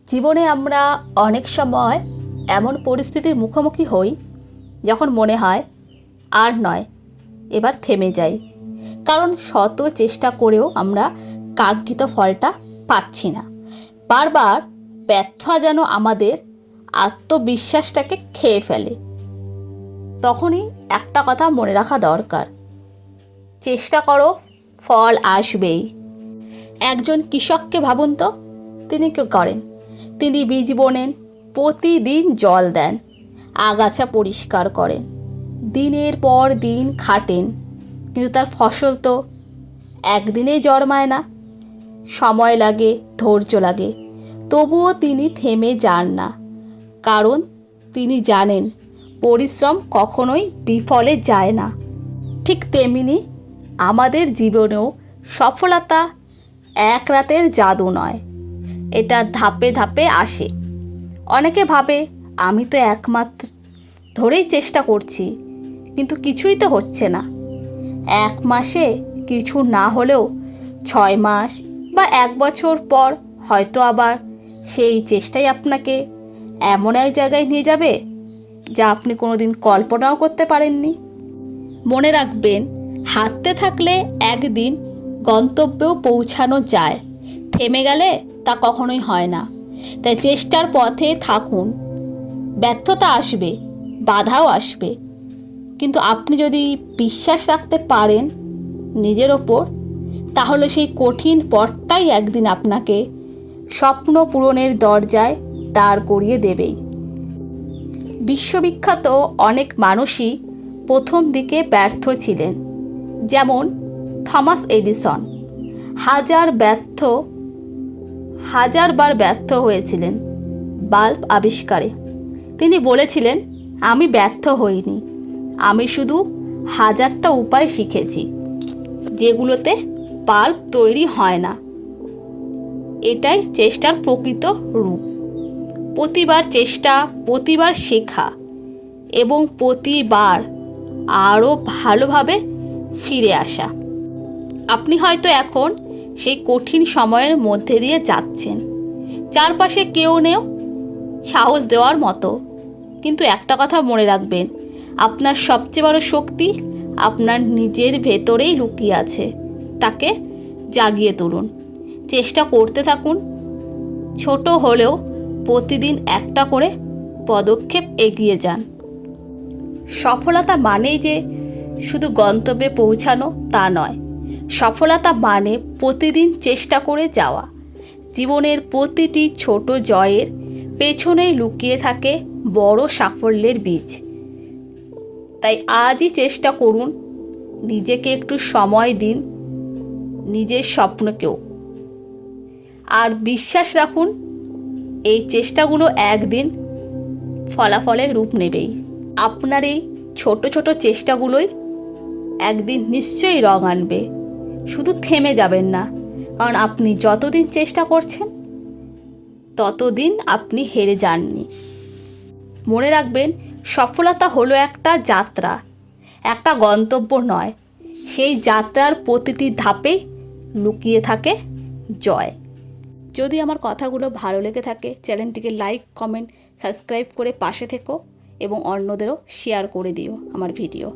জীবনে আমরা অনেক সময় এমন পরিস্থিতির মুখোমুখি হই যখন মনে হয় আর নয়, এবার থেমে যাই। কারণ শত চেষ্টা করেও আমরা কাঙ্ক্ষিত ফলটা পাচ্ছি না। বারবার ব্যর্থতা যেন আমাদের আত্মবিশ্বাসটাকে খেয়ে ফেলে। তখনই একটা কথা মনে রাখা দরকার, চেষ্টা করো, ফল আসবেই। একজন কৃষককে ভাবুন তো, তিনি কি করেন? তিনি বীজ বোনেন, প্রতিদিন জল দেন, আগাছা পরিষ্কার করেন, দিনের পর দিন খাটেন, কিন্তু তার ফসল তো একদিনেই জন্মায় না। সময় লাগে, ধৈর্য লাগে, তবুও তিনি থেমে যান না। কারণ তিনি জানেন পরিশ্রম কখনোই বিফলে যায় না। ঠিক তেমনি আমাদের জীবনেও সফলতা এক রাতের জাদু নয়, এটা ধাপে ধাপে আসে। অনেকে ভাবে আমি তো একমাত্র ধরেই চেষ্টা করছি, কিন্তু কিছুই তো হচ্ছে না। 1 মাসে কিছু না হলেও 6 মাস বা 1 বছর পর হয়তো আবার সেই চেষ্টাই আপনাকে এমন এক জায়গায় নিয়ে যাবে যা আপনি কোনোদিন কল্পনাও করতে পারেননি। মনে রাখবেন, হাঁটতে থাকলে একদিন গন্তব্যেও পৌঁছানো যায়, থেমে গেলে তা কখনোই হয় না। তাই চেষ্টার পথে থাকুন। ব্যর্থতা আসবে, বাধাও আসবে, কিন্তু আপনি যদি বিশ্বাস রাখতে পারেন নিজের ওপর, তাহলে সেই কঠিন পথটাই একদিন আপনাকে স্বপ্ন পূরণের দরজায় দাঁড় করিয়ে দেবে। বিশ্ববিখ্যাত অনেক মানুষই প্রথম দিকে ব্যর্থ ছিলেন। যেমন থমাস এডিসন হাজারবার ব্যর্থ হয়েছিলেন বাল্ব আবিষ্কারে। তিনি বলেছিলেন, আমি ব্যর্থ হইনি, আমি শুধু 1000টা উপায় শিখেছি যেগুলোতে বাল্ব তৈরি হয় না। এটাই চেষ্টার প্রকৃত রূপ। প্রতিবার চেষ্টা, প্রতিবার শেখা এবং প্রতিবার আরও ভালোভাবে ফিরে আসা। আপনি হয়তো এখন সেই কঠিন সময়ের মধ্যে দিয়ে যাচ্ছেন, চারপাশে কেউ নেই সাহস দেওয়ার মতো, কিন্তু একটা কথা মনে রাখবেন, আপনার সবচেয়ে বড় শক্তি আপনার নিজের ভেতরেই লুকিয়ে আছে। তাকে জাগিয়ে তুলুন, চেষ্টা করতে থাকুন। ছোট হলেও প্রতিদিন একটা করে পদক্ষেপ এগিয়ে যান। সফলতা মানেই যে শুধু গন্তব্যে পৌঁছানো তা নয়, সফলতা মানে প্রতিদিন চেষ্টা করে যাওয়া। জীবনের প্রতিটি ছোট জয়ের পেছনেই লুকিয়ে থাকে বড় সাফল্যের বীজ। তাই আজই চেষ্টা করুন, নিজেকে একটু সময় দিন, নিজের স্বপ্নকেও। আর বিশ্বাস রাখুন, এই চেষ্টাগুলো একদিন ফলাফলের রূপ নেবেই। আপনার এই ছোট ছোট চেষ্টাগুলোই একদিন নিশ্চয়ই রং আনবে। শুধু থেমে যাবেন না, কারণ আপনি যতদিন চেষ্টা করছেন ততদিন আপনি হেরে যাননি। মনে রাখবেন, সফলতা হলো একটা যাত্রা, একটা গন্তব্য নয়। সেই যাত্রার প্রতিটি ধাপে লুকিয়ে থাকে জয়। যদি আমার কথাগুলো ভালো লেগে থাকে, চ্যানেলটিকে লাইক, কমেন্ট, সাবস্ক্রাইব করে পাশে থেকো এবং অন্যদেরও শেয়ার করে দিও আমার ভিডিও।